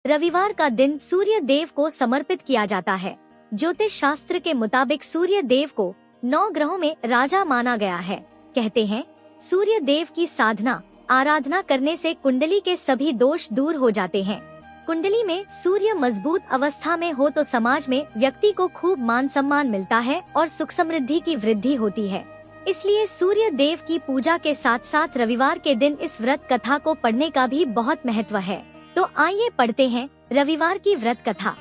रविवार का दिन सूर्य देव को समर्पित किया जाता है। ज्योतिष शास्त्र के मुताबिक सूर्य देव को 9 ग्रहों में राजा माना गया है। कहते हैं सूर्य देव की साधना आराधना करने से कुंडली के सभी दोष दूर हो जाते हैं। कुंडली में सूर्य मजबूत अवस्था में हो तो समाज में व्यक्ति को खूब मान सम्मान मिलता है और सुख समृद्धि की वृद्धि होती है। इसलिए सूर्य देव की पूजा के साथ साथ रविवार के दिन इस व्रत कथा को पढ़ने का भी बहुत महत्व है। तो आइए पढ़ते हैं रविवार की व्रत कथा।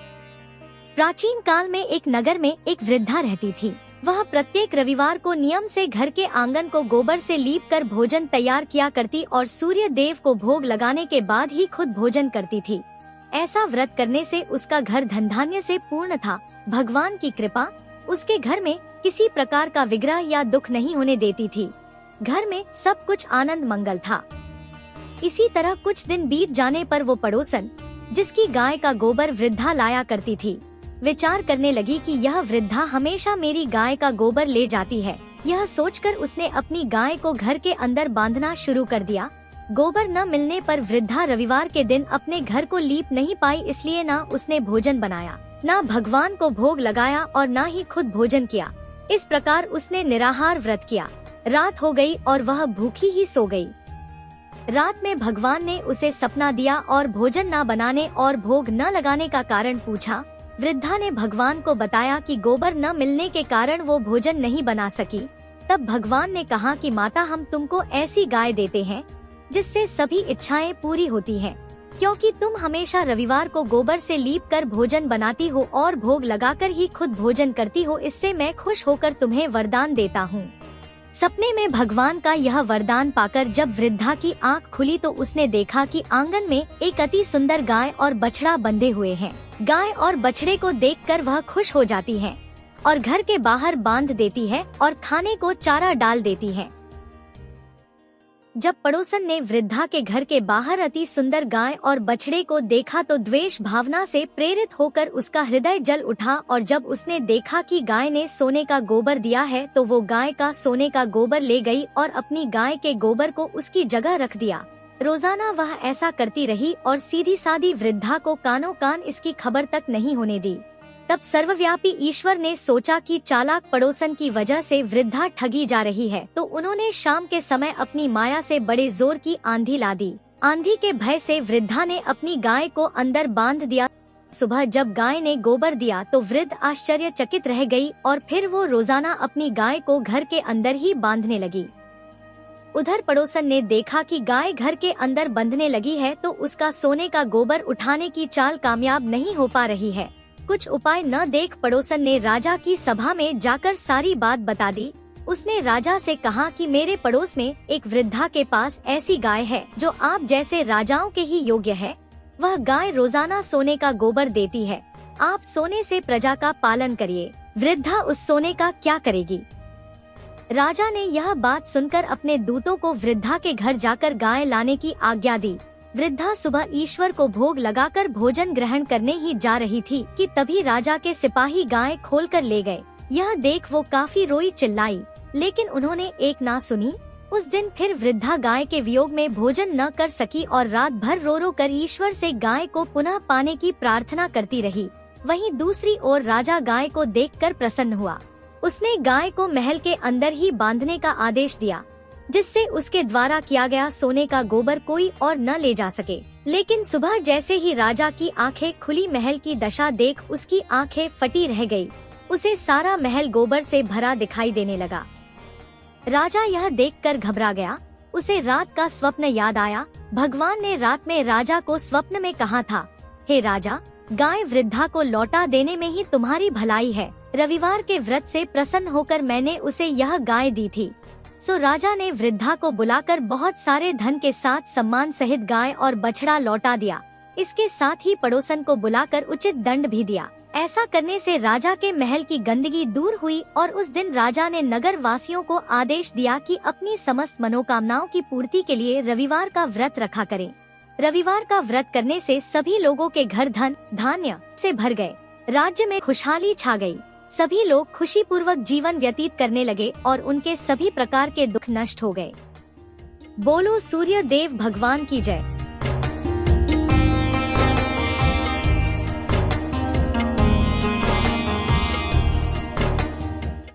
प्राचीन काल में एक नगर में एक वृद्धा रहती थी। वह प्रत्येक रविवार को नियम से घर के आंगन को गोबर से लीप कर भोजन तैयार किया करती और सूर्य देव को भोग लगाने के बाद ही खुद भोजन करती थी। ऐसा व्रत करने से उसका घर धन धान्य से पूर्ण था। भगवान की कृपा उसके घर में किसी प्रकार का विग्रह या दुख नहीं होने देती थी। घर में सब कुछ आनंद मंगल था। इसी तरह कुछ दिन बीत जाने पर वो पड़ोसन जिसकी गाय का गोबर वृद्धा लाया करती थी, विचार करने लगी कि यह वृद्धा हमेशा मेरी गाय का गोबर ले जाती है। यह सोचकर उसने अपनी गाय को घर के अंदर बांधना शुरू कर दिया। गोबर न मिलने पर वृद्धा रविवार के दिन अपने घर को लीप नहीं पाई, इसलिए न उसने भोजन बनाया, न भगवान को भोग लगाया और न ही खुद भोजन किया। इस प्रकार उसने निराहार व्रत किया। रात हो गई और वह भूखी ही सो गई। रात में भगवान ने उसे सपना दिया और भोजन न बनाने और भोग न लगाने का कारण पूछा। वृद्धा ने भगवान को बताया कि गोबर न मिलने के कारण वो भोजन नहीं बना सकी। तब भगवान ने कहा कि माता, हम तुमको ऐसी गाय देते हैं जिससे सभी इच्छाएं पूरी होती हैं, क्योंकि तुम हमेशा रविवार को गोबर से लीप कर भोजन बनाती हो और भोग लगाकर ही खुद भोजन करती हो। इससे मैं खुश होकर तुम्हें वरदान देता हूँ। सपने में भगवान का यह वरदान पाकर जब वृद्धा की आंख खुली तो उसने देखा कि आंगन में एक अति सुंदर गाय और बछड़ा बंधे हुए हैं। गाय और बछड़े को देखकर वह खुश हो जाती है और घर के बाहर बांध देती है और खाने को चारा डाल देती है। जब पड़ोसन ने वृद्धा के घर के बाहर अति सुंदर गाय और बछड़े को देखा तो द्वेष भावना से प्रेरित होकर उसका हृदय जल उठा और जब उसने देखा कि गाय ने सोने का गोबर दिया है तो वो गाय का सोने का गोबर ले गई और अपनी गाय के गोबर को उसकी जगह रख दिया। रोजाना वह ऐसा करती रही और सीधी सादी वृद्धा को कानों कान इसकी खबर तक नहीं होने दी। तब सर्वव्यापी ईश्वर ने सोचा कि चालाक पड़ोसन की वजह से वृद्धा ठगी जा रही है, तो उन्होंने शाम के समय अपनी माया से बड़े जोर की आंधी ला दी। आंधी के भय से वृद्धा ने अपनी गाय को अंदर बांध दिया। सुबह जब गाय ने गोबर दिया तो वृद्ध आश्चर्यचकित रह गई और फिर वो रोजाना अपनी गाय को घर के अंदर ही बांधने लगी। उधर पड़ोसन ने देखा कि गाय घर के अंदर बंधने लगी है तो उसका सोने का गोबर उठाने की चाल कामयाब नहीं हो पा रही है। कुछ उपाय न देख पड़ोसन ने राजा की सभा में जाकर सारी बात बता दी। उसने राजा से कहा कि मेरे पड़ोस में एक वृद्धा के पास ऐसी गाय है जो आप जैसे राजाओं के ही योग्य है। वह गाय रोजाना सोने का गोबर देती है। आप सोने से प्रजा का पालन करिए। वृद्धा उस सोने का क्या करेगी? राजा ने यह बात सुनकर अपने दूतों को वृद्धा के घर जाकर गाय लाने की आज्ञा दी। वृद्धा सुबह ईश्वर को भोग लगाकर भोजन ग्रहण करने ही जा रही थी कि तभी राजा के सिपाही गाय खोलकर ले गए। यह देख वो काफी रोई चिल्लाई, लेकिन उन्होंने एक ना सुनी। उस दिन फिर वृद्धा गाय के वियोग में भोजन न कर सकी और रात भर रो रो कर ईश्वर से गाय को पुनः पाने की प्रार्थना करती रही। वहीं दूसरी ओर राजा गाय को देखकर प्रसन्न हुआ। उसने गाय को महल के अंदर ही बांधने का आदेश दिया, जिससे उसके द्वारा किया गया सोने का गोबर कोई और न ले जा सके। लेकिन सुबह जैसे ही राजा की आंखें खुली, महल की दशा देख उसकी आंखें फटी रह गई। उसे सारा महल गोबर से भरा दिखाई देने लगा। राजा यह देखकर घबरा गया। उसे रात का स्वप्न याद आया। भगवान ने रात में राजा को स्वप्न में कहा था, हे राजा, गाय वृद्धा को लौटा देने में ही तुम्हारी भलाई है। रविवार के व्रत से प्रसन्न होकर मैंने उसे यह गाय दी थी। सो राजा ने वृद्धा को बुलाकर बहुत सारे धन के साथ सम्मान सहित गाय और बछड़ा लौटा दिया। इसके साथ ही पड़ोसन को बुलाकर उचित दंड भी दिया। ऐसा करने से राजा के महल की गंदगी दूर हुई और उस दिन राजा ने नगर वासियों को आदेश दिया कि अपनी समस्त मनोकामनाओं की पूर्ति के लिए रविवार का व्रत रखा करें। रविवार का व्रत करने से सभी लोगों के घर धन धान्य से भर गए। राज्य में खुशहाली छा गई। सभी लोग खुशी पूर्वक जीवन व्यतीत करने लगे और उनके सभी प्रकार के दुख नष्ट हो गए। बोलो सूर्य देव भगवान की जय।